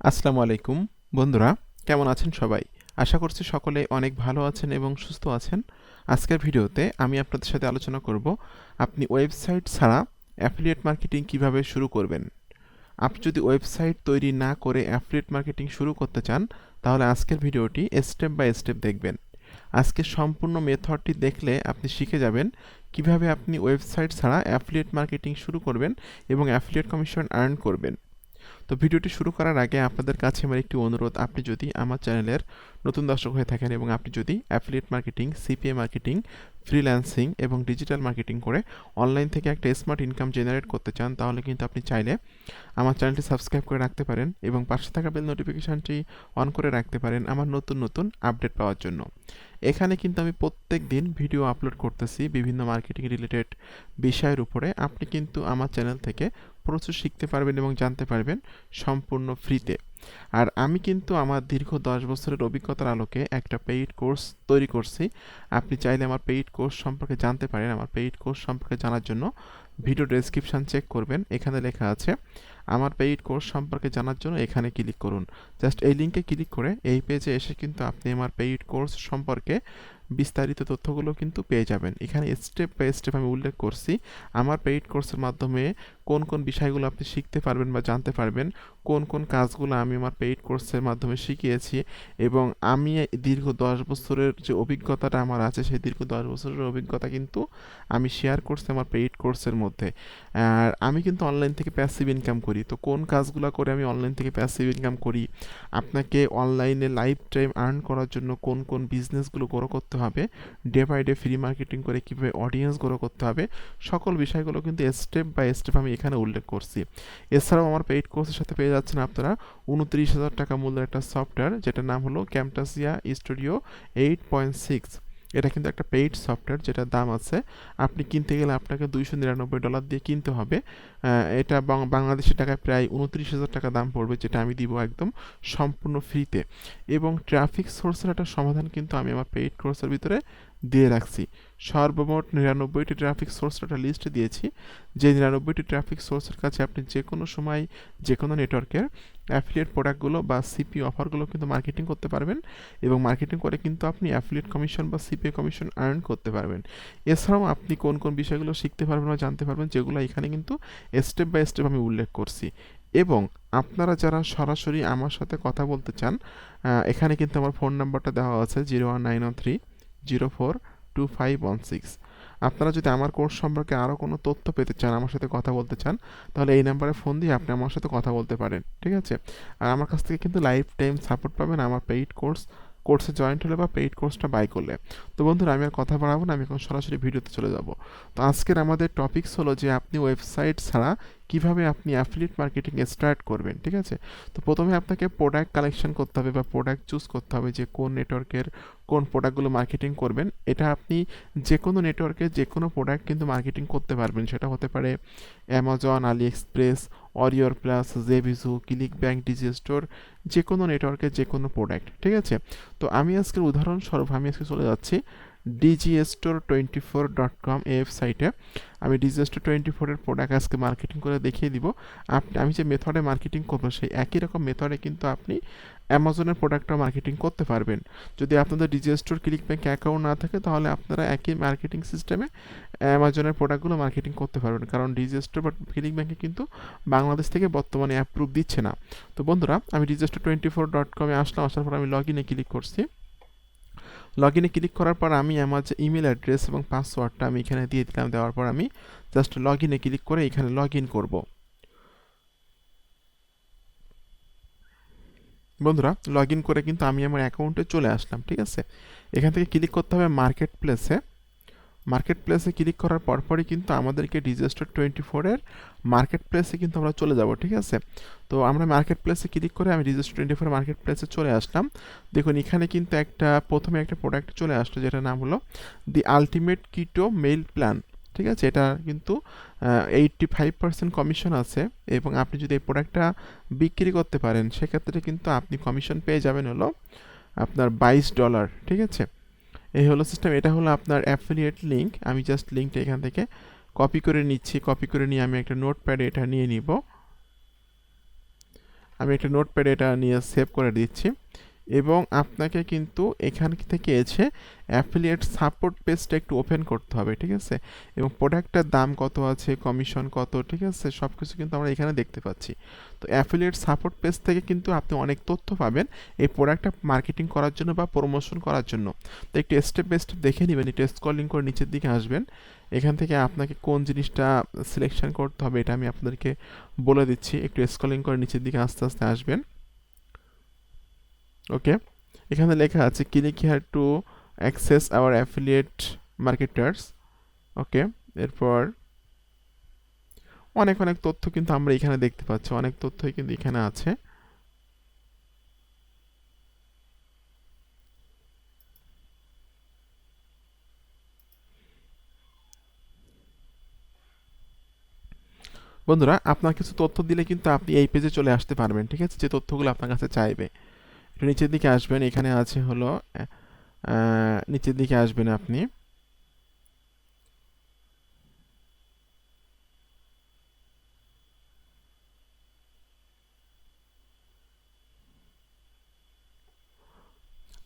আসসালামু আলাইকুম বন্ধুরা, কেমন আছেন সবাই? আশা করছি সকলে অনেক ভালো আছেন এবং সুস্থ আছেন। আজকের ভিডিওতে আমি আপনাদের সাথে আলোচনা করব আপনি ওয়েবসাইট ছাড়া অ্যাফিলিয়েট মার্কেটিং কিভাবে শুরু করবেন। আপনি যদি ওয়েবসাইট তৈরি না করে অ্যাফিলিয়েট মার্কেটিং শুরু করতে চান, তাহলে আজকের ভিডিওটি স্টেপ বাই স্টেপ দেখবেন। আজকের সম্পূর্ণ মেথডটি দেখলে আপনি শিখে যাবেন কিভাবে আপনি ওয়েবসাইট ছাড়া অ্যাফিলিয়েট মার্কেটিং শুরু করবেন এবং অ্যাফিলিয়েট কমিশন আর্ন করবেন। তো ভিডিওটি শুরু করার আগে আপনাদের কাছে আমার একটি অনুরোধ, আপনি যদি আমার চ্যানেলের নতুন দর্শক হয়ে থাকেন এবং আপনি যদি affiliate marketing, CPA marketing, freelancing এবং ডিজিটাল মার্কেটিং করে অনলাইন থেকে একটা স্মার্ট ইনকাম জেনারেট করতে চান, তাহলে কিন্তু আপনি চাইলে আমার চ্যানেলটি সাবস্ক্রাইব করে রাখতে পারেন এবং পাশে থাকা বেল নোটিফিকেশানটি অন করে রাখতে পারেন আমার নতুন নতুন আপডেট পাওয়ার জন্য। এখানে কিন্তু আমি প্রত্যেক দিন ভিডিও আপলোড করতেছি বিভিন্ন মার্কেটিং রিলেটেড বিষয়ের উপরে। আপনি কিন্তু আমার চ্যানেল থেকে প্রচুর শিখতে পারবেন এবং জানতে পারবেন সম্পূর্ণ ফ্রিতে। আর আমি কিন্তু আমার দীর্ঘ 10 বছরের অভিজ্ঞতার আলোকে একটা পেইড কোর্স তৈরি করছি। আপনি চাইলে আমার পেইড কোর্স সম্পর্কে জানতে পারেন। আমার পেইড কোর্স সম্পর্কে জানার জন্য ভিডিও ডেসক্রিপশান চেক করবেন, এখানে লেখা আছে আমার পেইড কোর্স সম্পর্কে জানার জন্য এখানে ক্লিক করুন। জাস্ট এই লিঙ্কে ক্লিক করে এই পেজে এসে কিন্তু আপনি আমার পেইড কোর্স সম্পর্কে বিস্তারিত তথ্যগুলো কিন্তু পেয়ে যাবেন। এখানে স্টেপ বাই স্টেপ আমি উল্লেখ করছি আমার পেইড কোর্সের মাধ্যমে কোন কোন বিষয়গুলো আপনি শিখতে পারবেন বা জানতে পারবেন, কোন কোন কাজগুলো আমি আমার পেইড কোর্সের মাধ্যমে শিখিয়েছি এবং আমি দীর্ঘ 10 বছরের যে অভিজ্ঞতাটা আমার আছে, সেই দীর্ঘ 10 বছরের অভিজ্ঞতা কিন্তু আমি শেয়ার করছি আমার পেইড কোর্সের মধ্যে। আর আমি কিন্তু অনলাইন থেকে প্যাসিভ ইনকাম করি। তো কোন কাজগুলো করে আমি অনলাইন থেকে প্যাসিভ ইনকাম করি, আপনাকে অনলাইনে লাইফ টাইম আর্ন করার জন্য কোন কোন বিজনেসগুলো গ্রো করতে হবে, day by day free marketing করে কীভাবে অডিয়েন্স গ্রো করতে হবে, সকল বিষয়গুলো কিন্তু স্টেপ বাই স্টেপ আমি এখানে উল্লেখ করছি। এছাড়াও আমার পেইড কোর্সের সাথে পেয়ে যাচ্ছেন আপনারা 29,000 টাকা মূল্যের একটা সফটওয়্যার, যেটার নাম হলো ক্যামটাসিয়া স্টুডিও 8.6। এটা কিন্তু একটা পেইড সফটওয়্যার যেটার দাম আছে, আপনি কিনতে গেলে আপনাকে $299 দিয়ে কিনতে হবে। এটা বাংলাদেশি টাকায় প্রায় 29,000 টাকা দাম পড়বে, যেটা আমি দিব একদম সম্পূর্ণ ফ্রিতে। এবং ট্রাফিক সোর্সের একটা সমাধান কিন্তু আমি আমার পেইড কোর্সের ভিতরে দিয়ে রাখছি। সর্বমোট 99টি ট্রাফিক সোর্সের একটা লিস্ট দিয়েছি, যে 99টি ট্রাফিক সোর্সের কাছে আপনি যে কোনো সময় যে কোনো নেটওয়ার্কের অ্যাফিলিয়েট প্রোডাক্টগুলো বা সিপি অফারগুলো কিন্তু মার্কেটিং করতে পারবেন এবং মার্কেটিং করে কিন্তু আপনি অ্যাফিলিয়েট কমিশন বা সিপিএ কমিশন আর্ন করতে পারবেন। এছাড়াও আপনি কোন কোন বিষয়গুলো শিখতে পারবেন বা জানতে পারবেন, যেগুলো এখানে কিন্তু স্টেপ বাই স্টেপ আমি উল্লেখ করছি। এবং আপনারা যারা সরাসরি আমার সাথে কথা বলতে চান, এখানে কিন্তু আমার ফোন নাম্বারটা দেওয়া আছে 01913042516। আপনারা যদি আমার কোর্স সম্পর্কে আরও কোনো তথ্য পেতে চান, আমার সাথে কথা বলতে চান, তাহলে এই নাম্বারে ফোন দিয়ে আপনি আমার সাথে কথা বলতে পারেন, ঠিক আছে? আর আমার কাছ থেকে কিন্তু লাইফ টাইম সাপোর্ট পাবেন আমার পেইড কোর্সে জয়েন্ট হলে বা পেইড কোর্সটা বাই করলে। তো বন্ধুরা, আমি আর কথা বাড়াবো না, আমি এখন সরাসরি ভিডিওতে চলে যাব। তো আজকের আমাদের টপিকস হলো যে আপনি ওয়েবসাইট ছাড়া কিভাবে আপনি অ্যাফিলিয়েট মার্কেটিং স্টার্ট করবেন, ঠিক আছে? তো প্রথমে আপনাকে প্রোডাক্ট কালেকশন করতে হবে বা প্রোডাক্ট চুজ করতে হবে যে কোন নেটওয়ার্কের কোন প্রোডাক্টগুলো মার্কেটিং করবেন। এটা আপনি যে কোনো নেটওয়ার্কে যে কোনো প্রোডাক্ট কিন্তু মার্কেটিং করতে পারবেন। সেটা হতে পারে অ্যামাজন, আলি এক্সপ্রেস, অরিওর প্লাস, জেভিজু, ক্লিক ব্যাংক, ডিজি স্টোর, যে কোনো নেটওয়ার্কের যে কোনো প্রোডাক্ট, ঠিক আছে? তো আমি আজকের উদাহরণস্বরূপ আমি আজকে চলে যাচ্ছি digistore24.com এই ওয়েবসাইটে। আমি digistore24 প্রোডাক্ট আজকে মার্কেটিং করে দেখিয়ে দিব। আমি যে মেথডে মার্কেটিং করবো সেই একই রকম মেথডে কিন্তু আপনি অ্যামাজনের প্রোডাক্টটাও মার্কেটিং করতে পারবেন। যদি আপনাদের ডিজিস্টোর ক্লিক ব্যাংক অ্যাকাউন্ট না থাকে, তাহলে আপনারা একই মার্কেটিং সিস্টেমে অ্যামাজনের প্রোডাক্টগুলো মার্কেটিং করতে পারবেন, কারণ ডিজিস্টোর বা ক্লিক ব্যাংকে কিন্তু বাংলাদেশ থেকে বর্তমানে অ্যাপ্রুভ দিচ্ছে না। তো বন্ধুরা, আমি digistore24.com আসলাম। আসার পর আমি লগ ইনে ক্লিক করছি। লগ ইনে ক্লিক করার পর আমি আমার যে ইমেল অ্যাড্রেস এবং পাসওয়ার্ডটা আমি এখানে দিয়ে দিলাম। দেওয়ার পর আমি জাস্ট লগ ইনে ক্লিক করে এখানে লগ ইন করবো। বন্ধুরা, লগ ইন করে কিন্তু আমি আমার অ্যাকাউন্টে চলে আসলাম, ঠিক আছে? এখান থেকে ক্লিক করতে হবে মার্কেট প্লেসে। মার্কেট প্লেসে ক্লিক করার পরপরই কিন্তু আমাদেরকে digistore24 মার্কেট প্লেসে কিন্তু আমরা চলে যাব, ঠিক আছে? তো আমরা মার্কেট প্লেসে ক্লিক করে আমি digistore24 মার্কেট প্লেসে চলে আসলাম। দেখুন এখানে কিন্তু প্রথমে একটা প্রোডাক্ট চলে আসলো, যেটার নাম হলো দি আলটিমেট কিটো মেইল প্ল্যান, ঠিক আছে? এটা কিন্তু 85% কমিশন আছে এবং আপনি যদি এই প্রোডাক্টটা বিক্রি করতে পারেন, সেক্ষেত্রে কিন্তু আপনি কমিশন পেয়ে যাবেন হলো আপনার $22, ঠিক আছে? এই হলো সিস্টেম। এটা হলো আপনার অ্যাফিলিয়েট লিঙ্ক। আমি জাস্ট লিঙ্কটা এখান থেকে কপি করে নিচ্ছি। কপি করে নিয়ে আমি একটা নোটপ্যাডে এটা নিয়ে নিব। আমি একটা নোটপ্যাডে এটা নিয়ে সেভ করে দিচ্ছি এবং আপনাকে কিন্তু এখান থেকে এসে অ্যাফিলিয়েট সাপোর্ট পেজটা একটু ওপেন করতে হবে, ঠিক আছে? এবং প্রোডাক্টটার দাম কত আছে, কমিশন কত, ঠিক আছে, সব কিছু কিন্তু আমরা এখানে দেখতে পাচ্ছি। তো অ্যাফিলিয়েট সাপোর্ট পেজ থেকে কিন্তু আপনি অনেক তথ্য পাবেন এই প্রোডাক্টটা মার্কেটিং করার জন্য বা প্রমোশন করার জন্য। তো একটু স্টেপ বাই স্টেপ দেখে নেবেন, একটু স্ক্রলিং করে নিচের দিকে আসবেন। এখান থেকে আপনাকে কোন জিনিসটা সিলেকশন করতে হবে এটা আমি আপনাদেরকে বলে দিচ্ছি। একটু স্ক্রলিং করে নিচের দিকে আস্তে আস্তে আসবেন। ওকে, এখানে লেখা আছে click here to access our affiliate marketers. Okay, এরপর অনেক অনেক তথ্য কিন্তু আমরা এখানে দেখতে পাচ্ছি, অনেক তথ্যই কিন্তু এখানে আছে। বন্ধুরা, আপনার কিছু তথ্য দিলে কিন্তু আপনি এই পেজে চলে আসতে পারবেন, ঠিক আছে, যে তথ্যগুলো আপনার কাছে চাইবে। একটু নিচের দিকে আসবেন, এখানে আছে হলো নিচের দিকে আসবেন আপনি।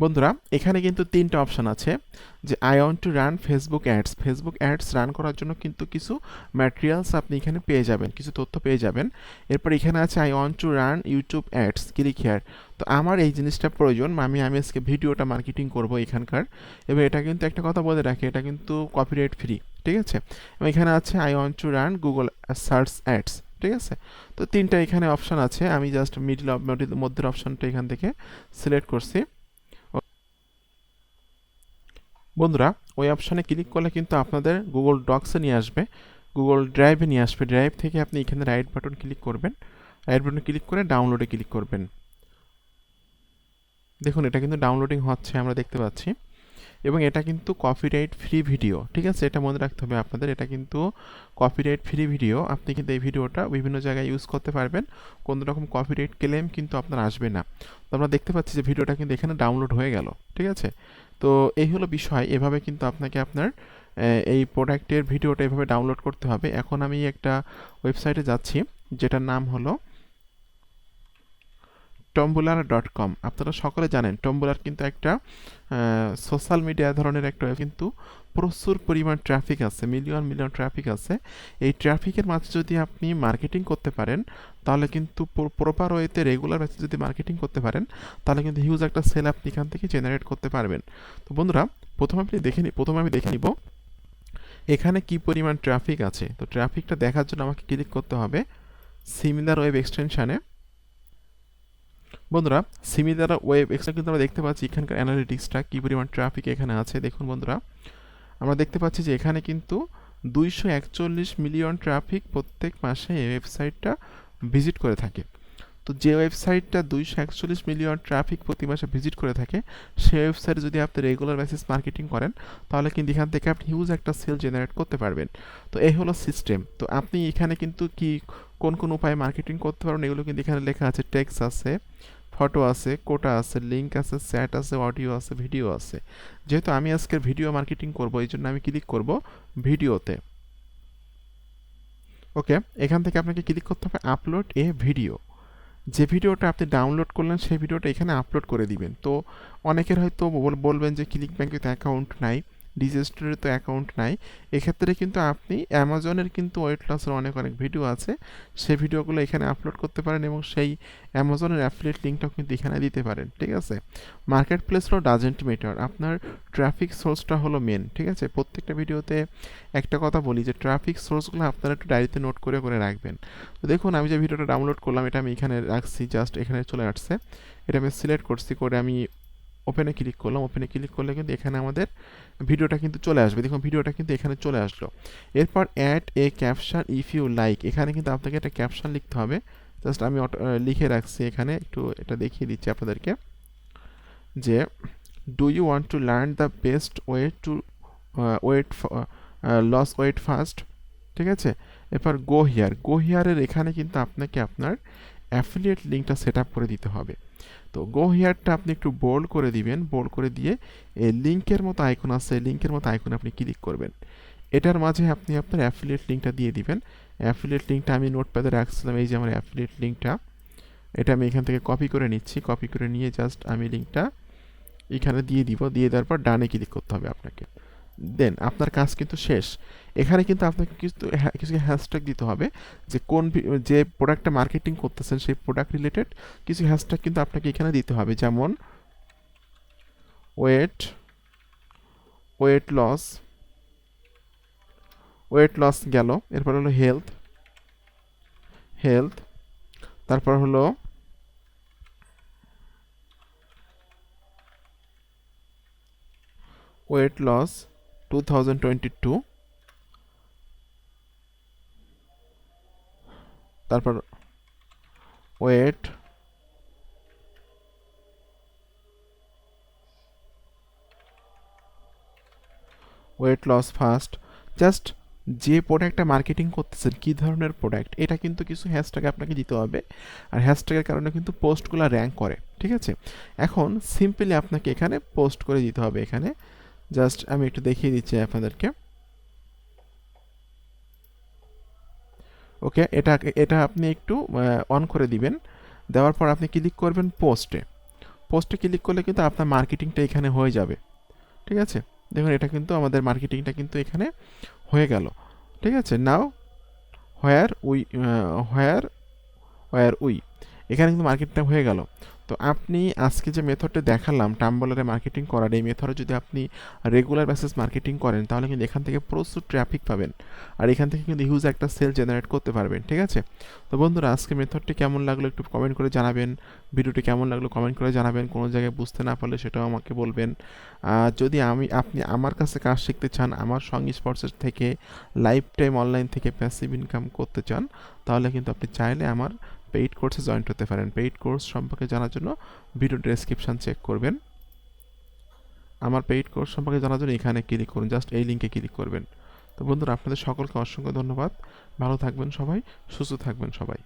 বন্ধুরা, এখানে কিন্তু তিনটা অপশান আছে, যে I want to run Facebook ads. Facebook ads run করার জন্য কিন্তু কিছু ম্যাটেরিয়ালস আপনি এখানে পেয়ে যাবেন, কিছু তথ্য পেয়ে যাবেন। এরপর এখানে আছে I want to run YouTube ads, click here. তো আমার এই জিনিসটা প্রয়োজন, আমি আজকে ভিডিওটা মার্কেটিং করব এখানকার, এবং এটা কিন্তু একটা কথা বলে রাখি, এটা কিন্তু কপিরাইট ফ্রি, ঠিক আছে। এবং এখানে আছে I want to run Google search ads, ঠিক আছে। তো তিনটা এখানে অপশান আছে, আমি জাস্ট মধ্যের অপশানটা এখান থেকে সিলেক্ট করছি। বন্ধুরা, ওই অপশানে ক্লিক করলে কিন্তু আপনাদের গুগল ডক্সে নিয়ে আসবে, গুগল ড্রাইভে নিয়ে আসবে। ড্রাইভ থেকে আপনি এখানে রাইট বাটন ক্লিক করবেন, রাইট বাটন ক্লিক করে ডাউনলোডে ক্লিক করবেন। দেখুন, এটা কিন্তু ডাউনলোডিং হচ্ছে, আমরা দেখতে পাচ্ছি। এবং এটা কিন্তু কপিরাইট ফ্রি ভিডিও, ঠিক আছে, এটা মনে রাখতে হবে আপনাদের, এটা কিন্তু কপিরাইট ফ্রি ভিডিও। আপনি কিন্তু এই ভিডিওটা বিভিন্ন জায়গায় ইউজ করতে পারবেন, কোনো রকম কপিরাইট ক্লেম কিন্তু আপনার আসবে না। তো আমরা দেখতে পাচ্ছি যে ভিডিওটা কিন্তু এখানে ডাউনলোড হয়ে গেল, ঠিক আছে। তো এই হলো বিষয়, এভাবে কিন্তু আপনাকে আপনার এই প্রোডাক্টের ভিডিওটা এভাবে ডাউনলোড করতে হবে। এখন আমি একটা ওয়েবসাইটে যাচ্ছি, যেটার নাম হলো টম্বুলার.com। আপনারা সকলে জানেন টম্বুলার কিন্তু একটা সোশ্যাল মিডিয়া ধরনের একটা কিন্তু প্রচুর পরিমাণ ট্রাফিক আছে, মিলিয়ন মিলিয়ন ট্রাফিক আছে। এই ট্রাফিকের মাঝে যদি আপনি মার্কেটিং করতে পারেন, তাহলে কিন্তু প্রপার ওয়েতে রেগুলার বেসিসে যদি মার্কেটিং করতে পারেন, তাহলে কিন্তু হিউজ একটা সেল আপনি এখান থেকে জেনারেট করতে পারবেন। তো বন্ধুরা, প্রথমে আমি দেখে নিব এখানে কি পরিমাণ ট্রাফিক আছে। তো ট্রাফিকটা দেখার জন্য আমাকে ক্লিক করতে হবে সিমিলার ওয়েব এক্সটেনশানে। বন্ধুরা, সিমিলার ওয়েব এক্সট্রা কিন্তু আমরা দেখতে পাচ্ছি এখানকার অ্যানালিটিক্সটা কী পরিমাণ ট্রাফিক এখানে আছে। দেখুন বন্ধুরা, আমরা দেখতে পাচ্ছি যে এখানে কিন্তু 241 মিলিয়ন ট্রাফিক প্রত্যেক মাসে এই ওয়েবসাইটটা ভিজিট করে থাকে। তো যে ওয়েবসাইটটা 241 মিলিয়ন ট্রাফিক প্রতি মাসে ভিজিট করে থাকে, সেই ওয়েবসাইটে যদি আপনি রেগুলার বেসিস মার্কেটিং করেন, তাহলে কিন্তু এখান থেকে আপনি হিউজ একটা সেল জেনারেট করতে পারবেন। তো এই হলো সিস্টেম। তো আপনি এখানে কিন্তু কোন কোন উপায়ে মার্কেটিং করতে পারেন এগুলো কিন্তু এখানে লেখা আছে। টেক্সট আছে, ফটো আছে, কোটা আছে, লিঙ্ক আছে, চ্যাট আছে, অডিও আছে, ভিডিও আছে। যেহেতু আমি আজকের ভিডিও মার্কেটিং করব, এই জন্য আমি ক্লিক করব ভিডিওতে। ওকে, এখান থেকে আপনাকে ক্লিক করতে হবে আপলোড এ ভিডিও। যে ভিডিওটা আপনি ডাউনলোড করলেন সেই ভিডিওটা এখানে আপলোড করে দিবেন। তো অনেকের হয়তো বলবেন যে ক্লিক ব্যাংকে তো অ্যাকাউন্ট নাই, ডিজিস্টারে তো অ্যাকাউন্ট নাই। এক্ষেত্রে কিন্তু আপনি অ্যামাজনের কিন্তু ওয়েট লসের অনেক অনেক ভিডিও আছে, সেই ভিডিওগুলো এখানে আপলোড করতে পারেন এবং সেই অ্যামাজনের অ্যাফিলিয়েট লিঙ্কটাও কিন্তু এখানে দিতে পারেন, ঠিক আছে। মার্কেট প্লেসটাও ডাজেন্ট ম্যাটার, আপনার ট্রাফিক সোর্সটা হলো মেন, ঠিক আছে। প্রত্যেকটা ভিডিওতে একটা কথা বলি যে ট্রাফিক সোর্সগুলো আপনারা একটু ডায়েরিতে নোট করে করে রাখবেন। তো দেখুন, আমি যে ভিডিওটা ডাউনলোড করলাম এটা আমি এখানে রাখছি, জাস্ট এখানে চলে আসছে। এটা আমি সিলেক্ট করছি, করে আমি ওপেনে ক্লিক করলাম। ওপেনে ক্লিক করলে কিন্তু এখানে আমাদের ভিডিওটা কিন্তু চলে আসবে। দেখুন, ভিডিওটা কিন্তু এখানে চলে আসলো। এরপর add a caption if you like, এখানে কিন্তু আপনাকে একটা ক্যাপশন লিখতে হবে। জাস্ট আমি লিখে রাখছি এখানে, একটু এটা দেখিয়ে দিচ্ছি আপনাদেরকে, যে do you want to learn the best way to weight loss weight fast, ঠিক আছে। এরপর গো হিয়ারের এখানে কিন্তু আপনাকে আপনার অ্যাফিলিয়েট লিঙ্কটা সেট আপ করে দিতে হবে। তো গো হিয়ারটা আপনি একটু বোল্ড করে দিবেন, বোল্ড করে দিয়ে এই লিঙ্কের মতো আইকন আছে, লিঙ্কের মতো আইকনে আপনি ক্লিক করবেন। এটার মাঝে আপনি আপনার অ্যাফিলিয়েট লিঙ্কটা দিয়ে দিবেন। অ্যাফিলিয়েট লিঙ্কটা আমি নোটপ্যাডে রাখছিলাম, এই যে আমার অ্যাফিলিয়েট লিঙ্কটা, এটা আমি এখান থেকে কপি করে নিচ্ছি, কপি করে নিয়ে জাস্ট আমি লিঙ্কটা এখানে দিয়ে দিব, দিয়ে দেওয়ার পর ডানে ক্লিক করতে হবে আপনাকে। দেন আপনার কাজ কিন্তু শেষ। এখানে কিন্তু আপনাকে কিছু হ্যাশট্যাগ দিতে হবে, যে যে প্রোডাক্টটা মার্কেটিং করতেছেন সেই প্রোডাক্ট রিলেটেড কিছু হ্যাশট্যাগ কিন্তু আপনাকে এখানে দিতে হবে, যেমন ওয়েট লস, গেল। এরপর হলো হেলথ, তারপর হলো ওয়েট লস 2022, তারপর ওয়েট লস ফার্স্ট। জাস্ট যে প্রোডাক্টটা মার্কেটিং করতেছেন কী ধরনের প্রোডাক্ট, এটা কিন্তু কিছু হ্যাশট্যাগ আপনাকে দিতে হবে, আর হ্যাশট্যাগের কারণে কিন্তু পোস্টগুলো র্যাঙ্ক করে, ঠিক আছে। এখন সিম্পলি আপনাকে এখানে পোস্ট করে দিতে হবে। এখানে জাস্ট আমি একটু দেখিয়ে দিচ্ছি আপনাদেরকে। ওকে, এটা আপনি একটু অন করে দিবেন। দেওয়ার পর আপনি ক্লিক করবেন পোস্টে ক্লিক করলে কিন্তু আপনার মার্কেটিংটা এখানে হয়ে যাবে, ঠিক আছে। দেখুন এটা কিন্তু আমাদের মার্কেটিংটা কিন্তু এখানে হয়ে গেল, ঠিক আছে। নাও হোয়ার উই, এখানে কিন্তু মার্কেটিংটা হয়ে গেল। তো আপনি আজকে যে মেথডটা দেখালাম টাম্বলারে মার্কেটিং করার, এই মেথডে যদি আপনি রেগুলার বেসিস মার্কেটিং করেন তাহলে কিন্তু এখান থেকে প্রচুর ট্রাফিক পাবেন, আর এখান থেকে কিন্তু হিউজ একটা সেল জেনারেট করতে পারবেন, ঠিক আছে। তো বন্ধুরা আজকে মেথডটি কেমন লাগলো একটু কমেন্ট করে জানাবেন, ভিডিওটি কেমন লাগলো কমেন্ট করে জানাবেন, কোনো জায়গায় বুঝতে না পারলে সেটাও আমাকে বলবেন। যদি আপনি আমার কাছে কাজ শিখতে চান, আমার সঙ্গে স্পোর্টসের থেকে লাইফ টাইম অনলাইন থেকে প্যাসিভ ইনকাম করতে চান, তাহলে কিন্তু আপনি চাইলে আমার পেইড কোর্সে জয়েন হতে পারেন। পেইড কোর্স সম্পর্কে জানার জন্য ভিডিও ডেসক্রিপশন চেক করবেন। আমার পেইড কোর্স সম্পর্কে জানার জন্য এখানে ক্লিক করুন, জাস্ট এই লিঙ্কে ক্লিক করবেন। তো বন্ধুরা আপনাদের সকলকে অসংখ্য ধন্যবাদ। ভালো থাকবেন সবাই, সুস্থ থাকবেন সবাই।